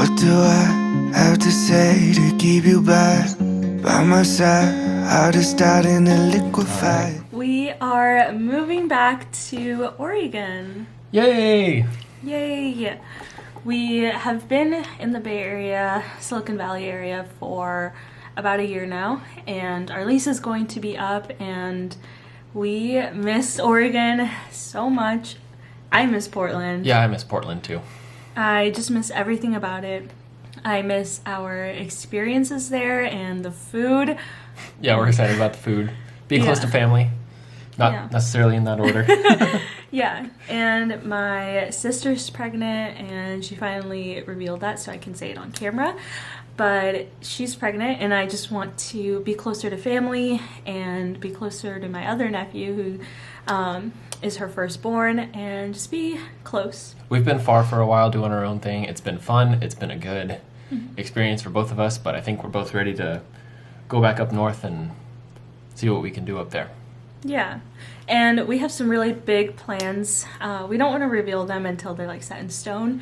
What do I have to say to keep you back by my side? Heart is starting to liquefy. We are moving back to Oregon. Yay! Yay! We have been in the Bay Area, Silicon Valley area for about a year now, and our lease is going to be up, and we miss Oregon so much. I miss Portland. Yeah, I miss Portland too. I just miss everything about it. I miss our experiences there and the food. Yeah, we're excited about the food. Being close to family. Not necessarily in that order. Yeah, and my sister's pregnant, and she finally revealed that, so I can say it on camera. But she's pregnant, and I just want to be closer to family and be closer to my other nephew, who is her firstborn, and just be close. We've been far for a while doing our own thing. It's been fun. It's been a good experience for both of us, but I think we're both ready to go back up north and see what we can do up there. Yeah, and we have some really big plans. We don't want to reveal them until they're like set in stone,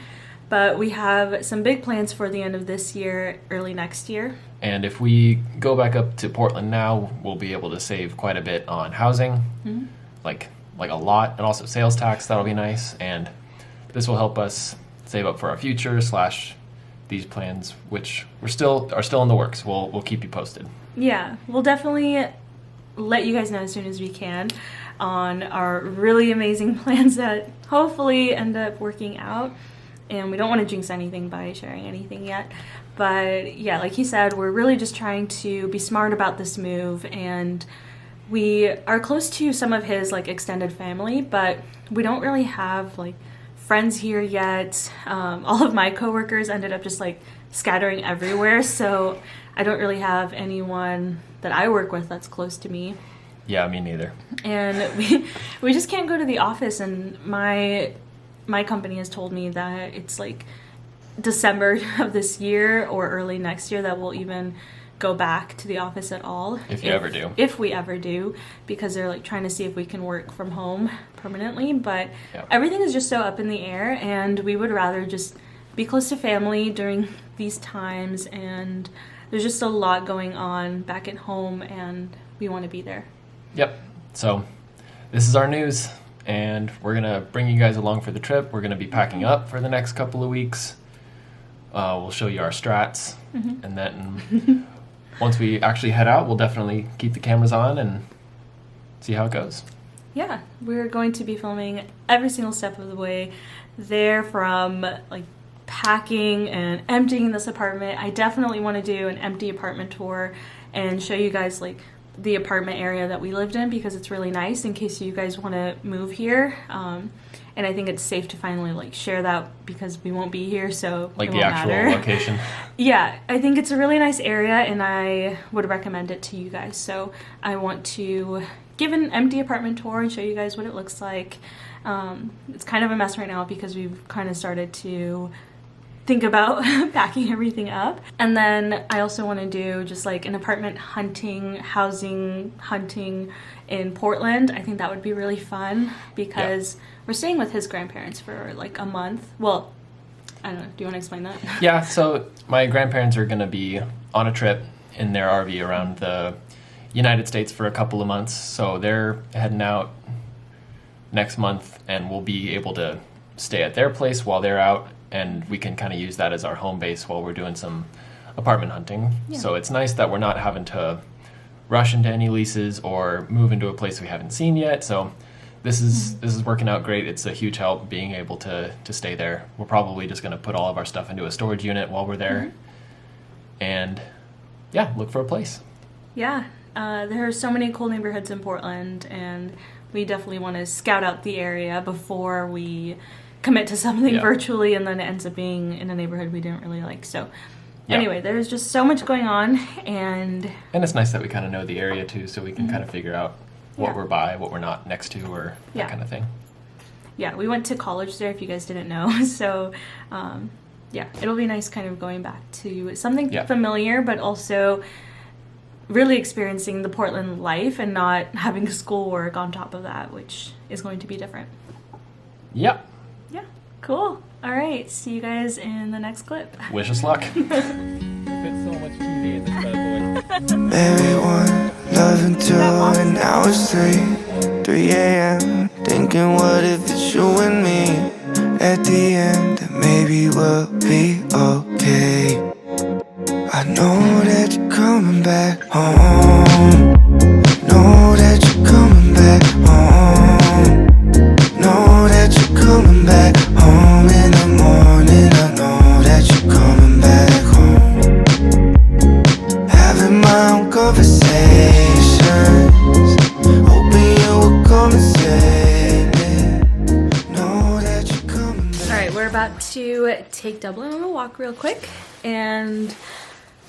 but we have some big plans for the end of this year, early next year. And if we go back up to Portland now, we'll be able to save quite a bit on housing, like a lot, and also sales tax. That'll be nice, and this will help us save up for our future / these plans, which are still in the works. We'll keep you posted. Yeah, we'll definitely let you guys know as soon as we can on our really amazing plans that hopefully end up working out. And we don't want to jinx anything by sharing anything yet. But yeah, like he said, we're really just trying to be smart about this move, and we are close to some of his like extended family, but we don't really have like friends here yet. All of my coworkers ended up just like scattering everywhere, so I don't really have anyone that I work with that's close to me. Yeah, me neither. And we just can't go to the office, and my company has told me that it's like December of this year or early next year that we'll even go back to the office at all. If we ever do, because they're like trying to see if we can work from home permanently, but everything is just so up in the air, and we would rather just be close to family during these times, and there's just a lot going on back at home, and we want to be there. Yep. So this is our news, and we're going to bring you guys along for the trip. We're going to be packing up for the next couple of weeks. We'll show you our strats, and then once we actually head out, we'll definitely keep the cameras on and see how it goes. Yeah, we're going to be filming every single step of the way there, from like packing and emptying this apartment. I definitely want to do an empty apartment tour and show you guys like the apartment area that we lived in, because it's really nice in case you guys want to move here. And I think it's safe to finally like share that, because we won't be here, so like it the won't actual matter. Location. Yeah, I think it's a really nice area, and I would recommend it to you guys. So I want to give an empty apartment tour and show you guys what it looks like. It's kind of a mess right now because we've kind of started to think about packing everything up. And then I also want to do just like an apartment hunting, housing hunting in Portland. I think that would be really fun, because we're staying with his grandparents for like a month. Well, I don't know. Do you want to explain that? Yeah, so my grandparents are going to be on a trip in their RV around the United States for a couple of months. So they're heading out next month, and we'll be able to stay at their place while they're out, and we can kind of use that as our home base while we're doing some apartment hunting. Yeah. So it's nice that we're not having to rush into any leases or move into a place we haven't seen yet. So this is working out great. It's a huge help being able to stay there. We're probably just going to put all of our stuff into a storage unit while we're there, and look for a place. Yeah, there are so many cool neighborhoods in Portland, and we definitely want to scout out the area before we commit to something virtually, and then it ends up being in a neighborhood we didn't really like. So anyway, there's just so much going on, and it's nice that we kind of know the area too, so we can kind of figure out what we're by, what we're not next to, or that kind of thing. Yeah, we went to college there, if you guys didn't know. So it'll be nice kind of going back to something familiar, but also really experiencing the Portland life and not having schoolwork on top of that, which is going to be different. Yep. Yeah, cool. All right, see you guys in the next clip. Wish us luck. Fit so much TV in this bad boy. Maybe one, loving two, and now it's 3 a.m. Thinking, what if it's you and me? At the end, that maybe we'll be okay. I know that you're coming back home. Know that you're coming back home. Know that you're coming back home in the morning. I know that you're coming back home. Having my own conversations, hoping you will come and save me. Know that you're coming back. All right, we're about to take Dublin on a walk real quick, and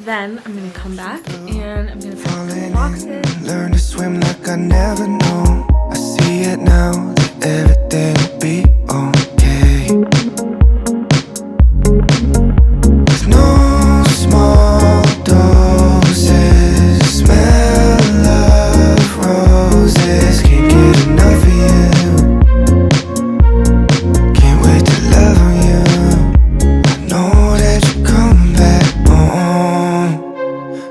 then I'm gonna come back and I'm gonna pack the boxes. Learn to swim like I never know. I see it now that everything will be okay. With no small doses, smell of roses. Can't get enough of you. Can't wait to love on you. I know that you're coming back home.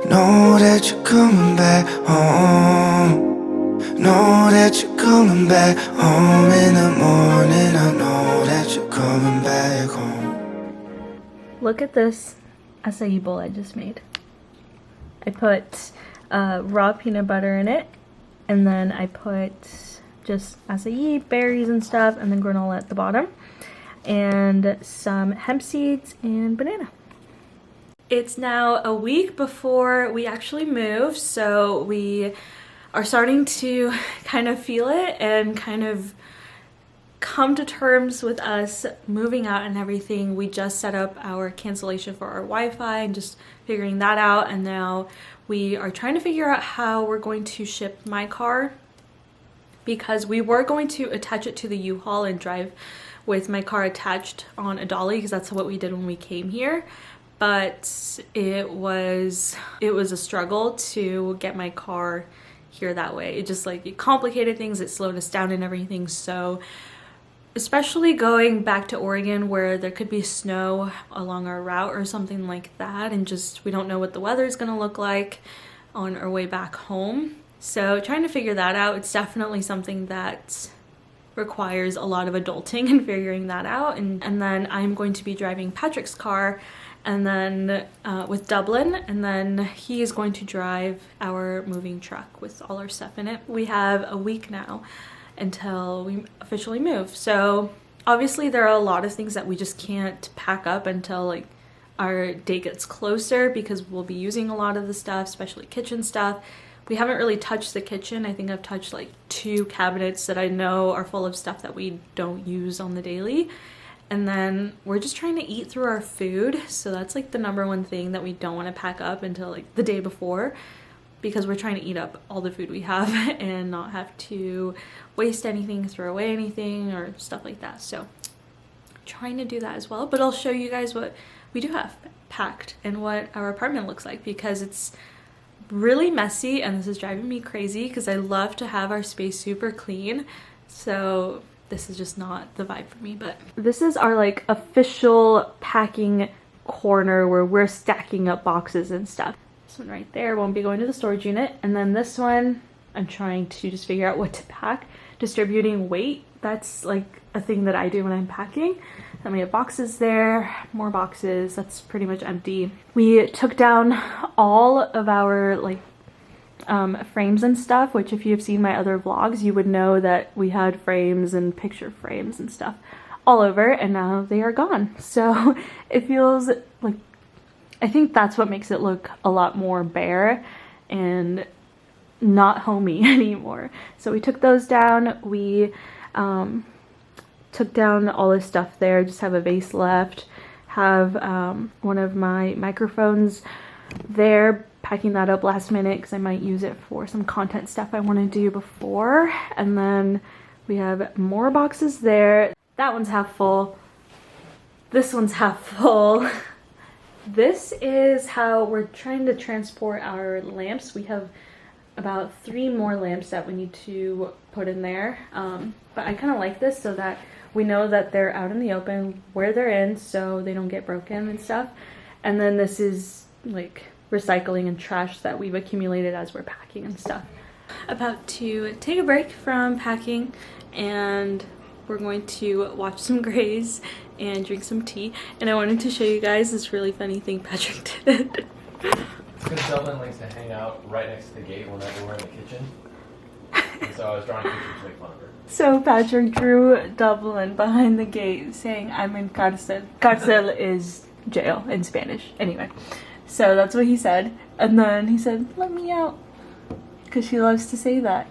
Know that you're coming back home. Know that you're coming back home in the morning. I know that you're coming back home. Look at this acai bowl I just made. I put raw peanut butter in it, and then I put just acai, berries and stuff, and then granola at the bottom, and some hemp seeds and banana. It's now a week before we actually move, so we are starting to kind of feel it and kind of come to terms with us moving out and everything. We just set up our cancellation for our Wi-Fi and just figuring that out, and now we are trying to figure out how we're going to ship my car, because we were going to attach it to the U-Haul and drive with my car attached on a dolly, because that's what we did when we came here. But it was a struggle to get my car here that way. It just it complicated things, it slowed us down and everything. So especially going back to Oregon where there could be snow along our route or something like that, and just we don't know what the weather is going to look like on our way back home. So trying to figure that out, it's definitely something that requires a lot of adulting and figuring that out. And then I'm going to be driving Patrick's car, and then with Dublin, and then he is going to drive our moving truck with all our stuff in it. We have a week now until we officially move. So obviously there are a lot of things that we just can't pack up until our date gets closer, because we'll be using a lot of the stuff, especially kitchen stuff. We haven't really touched the kitchen. I think I've touched 2 cabinets that I know are full of stuff that we don't use on the daily. And then we're just trying to eat through our food. So that's the number one thing that we don't want to pack up until the day before, because we're trying to eat up all the food we have and not have to waste anything, throw away anything or stuff like that. So trying to do that as well. But I'll show you guys what we do have packed and what our apartment looks like, because it's really messy and this is driving me crazy, because I love to have our space super clean. So this is just not the vibe for me. But this is our official packing corner where we're stacking up boxes and stuff. This one right there won't be going to the storage unit, and then this one I'm trying to just figure out what to pack. Distributing weight, that's a thing that I do when I'm packing. Then we have boxes there, more boxes, that's pretty much empty. We took down all of our frames and stuff, which if you've seen my other vlogs, you would know that we had frames and picture frames and stuff all over, and now they are gone. So it feels I think that's what makes it look a lot more bare and not homey anymore. So we took those down. We took down all this stuff there, just have a vase left, have one of my microphones there, packing that up last minute because I might use it for some content stuff I want to do before. And then we have more boxes there. That one's half full. This one's half full. This is how we're trying to transport our lamps. We have about 3 more lamps that we need to put in there. But I kind of like this so that we know that they're out in the open where they're in, so they don't get broken and stuff. And then this is like recycling and trash that we've accumulated as we're packing and stuff. About to take a break from packing, and we're going to watch some Grays and drink some tea. And I wanted to show you guys this really funny thing Patrick did. Because Dublin likes to hang out right next to the gate whenever we're in the kitchen. And so I was drawing pictures to make fun of her. So Patrick drew Dublin behind the gate saying, "I'm in cárcel." Cárcel is jail in Spanish. Anyway, so that's what he said. And then he said, "Let me out." Because she loves to say that.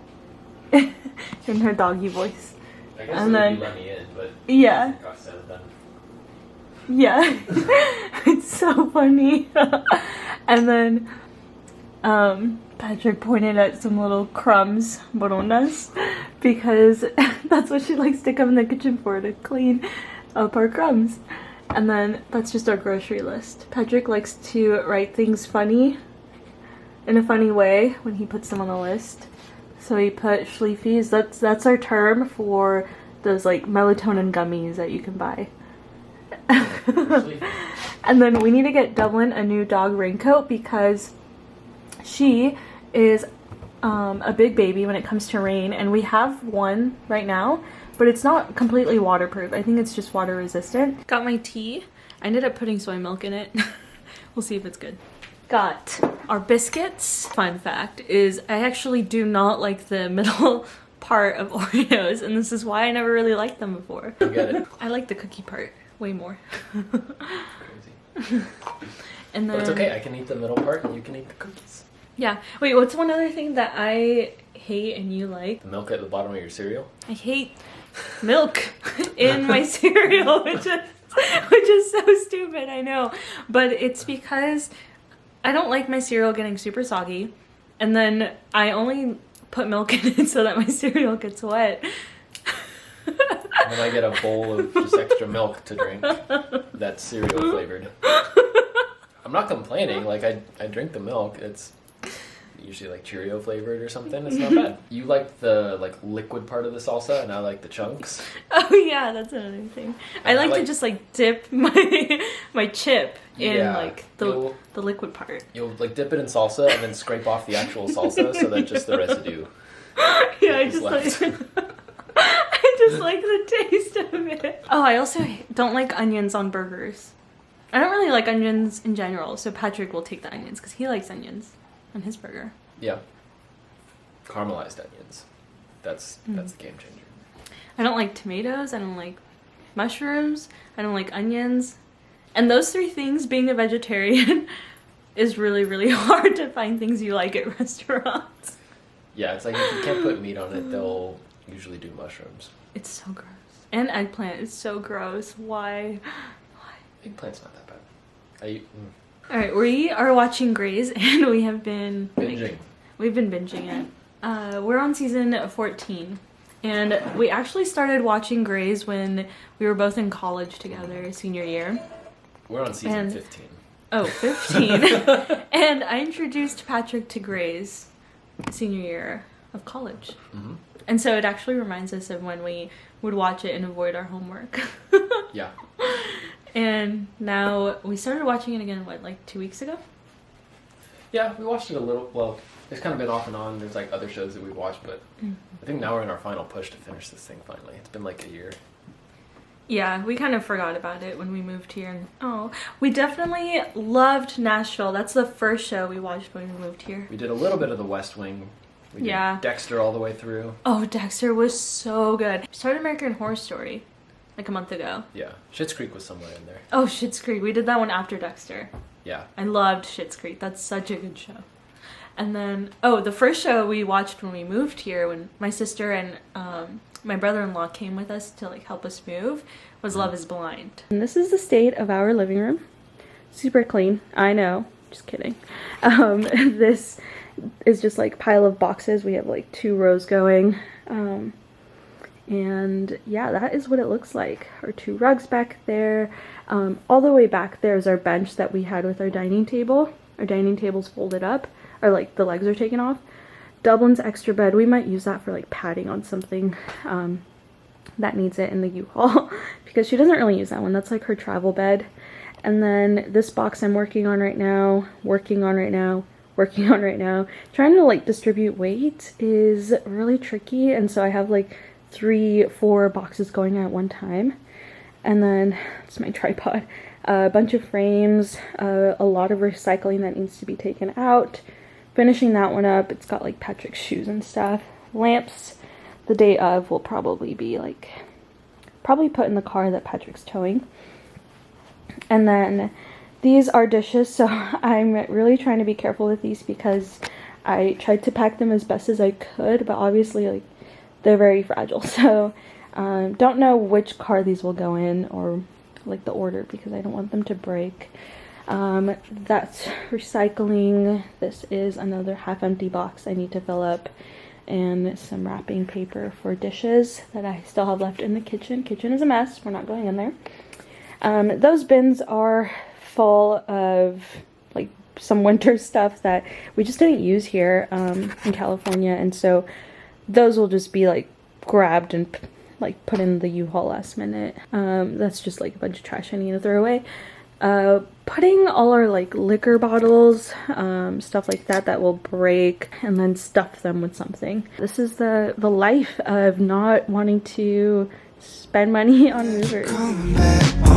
In her doggy voice. I guess And it would then- be let me in, but Yeah. got said then. Yeah. It's so funny. And then Patrick pointed at some little crumbs, boronas, because that's what she likes to come in the kitchen for, to clean up our crumbs. And then that's just our grocery list. Patrick likes to write things funny, in a funny way, when he puts them on a list. So he put Schleefies. That's our term for those like melatonin gummies that you can buy. And then we need to get Dublin a new dog raincoat because she is a big baby when it comes to rain, and we have one right now, but it's not completely waterproof. I think it's just water resistant. Got my tea. I ended up putting soy milk in it. We'll see if it's good. Got our biscuits. Fun fact is I actually do not like the middle part of Oreos, and this is why I never really liked them before. I get it. I like the cookie part way more. Crazy. And then But it's okay, I can eat the middle part and you can eat the cookies. yeah. Wait, what's one other thing that I hate and you like? The milk at the bottom of your cereal? I hate milk in my cereal, which is so stupid, I know. But it's because I don't like my cereal getting super soggy, and then I only put milk in it so that my cereal gets wet. And then I get a bowl of just extra milk to drink that's cereal flavored. I'm not complaining, like I drink the milk. It's usually like Cheerio flavored or something. It's not bad. You like the like liquid part of the salsa, and I like the chunks. Oh yeah, that's another thing. I like to just like dip my chip in like the liquid part. You'll like dip it in salsa and then scrape off the actual salsa so that just the residue. Yeah, I is just left. like I just like the taste of it. Oh, I also don't like onions on burgers. I don't really like onions in general, so Patrick will take the onions because he likes onions on his burger. Yeah. Caramelized onions. That's the game changer. I don't like tomatoes. I don't like mushrooms. I don't like onions. And those 3 things, being a vegetarian, is really, really hard to find things you like at restaurants. Yeah, it's like if you can't put meat on it, they'll usually do mushrooms. It's so gross. And eggplant is so gross. Why? Eggplant's not that bad. Alright, we are watching Grays, and we have been... Binging. We've been binging it. We're on season 14. And we actually started watching Grays when we were both in college together, senior year. We're on season 15. Oh, 15. And I introduced Patrick to Grays senior year of college. Mm-hmm. And so it actually reminds us of when we would watch it and avoid our homework. Yeah. And now we started watching it again, what, like 2 weeks ago? Yeah, we watched it a little. Well, it's kind of been off and on. There's like other shows that we've watched, but I think now we're in our final push to finish this thing finally. It's been like a year. Yeah, we kind of forgot about it when we moved here. And we definitely loved Nashville. That's the first show we watched when we moved here. We did a little bit of The West Wing. We did Dexter all the way through. Oh, Dexter was so good. We started American Horror Story like a month ago. Yeah, Schitt's Creek was somewhere in there. Oh, Schitt's Creek. We did that one after Dexter. Yeah. I loved Schitt's Creek. That's such a good show. And then, the first show we watched when we moved here, when my sister and my brother-in-law came with us to like help us move, was Love is Blind. And this is the state of our living room. Super clean. I know. Just kidding. This is just like pile of boxes. We have like 2 rows going. And yeah, that is what it looks like. Our 2 rugs back there. All the way back there is our bench that we had with our dining table. Our dining table's folded up, or like the legs are taken off. Dublin's extra bed, we might use that for like padding on something that needs it in the U-Haul because she doesn't really use that one. That's like her travel bed. And then this box I'm working on right now, trying to like distribute weight is really tricky, and so I have like 3-4 boxes going at one time. And then it's my tripod, a bunch of frames, a lot of recycling that needs to be taken out, finishing that one up. It's got like Patrick's shoes and stuff. Lamps the day of will probably be like put in the car that Patrick's towing. And then these are dishes, so I'm really trying to be careful with these because I tried to pack them as best as I could, but obviously like they're very fragile. So don't know which car these will go in or like the order because I don't want them to break. That's recycling. This is another half empty box I need to fill up, and some wrapping paper for dishes that I still have left in the kitchen. Kitchen is a mess. We're not going in there. Those bins are full of like some winter stuff that we just didn't use here in California, and so those will just be like grabbed and like put in the U-Haul last minute. That's just like a bunch of trash I need to throw away. Putting all our like liquor bottles, stuff like that will break, and then stuff them with something. This is the life of not wanting to spend money on movers. Coming back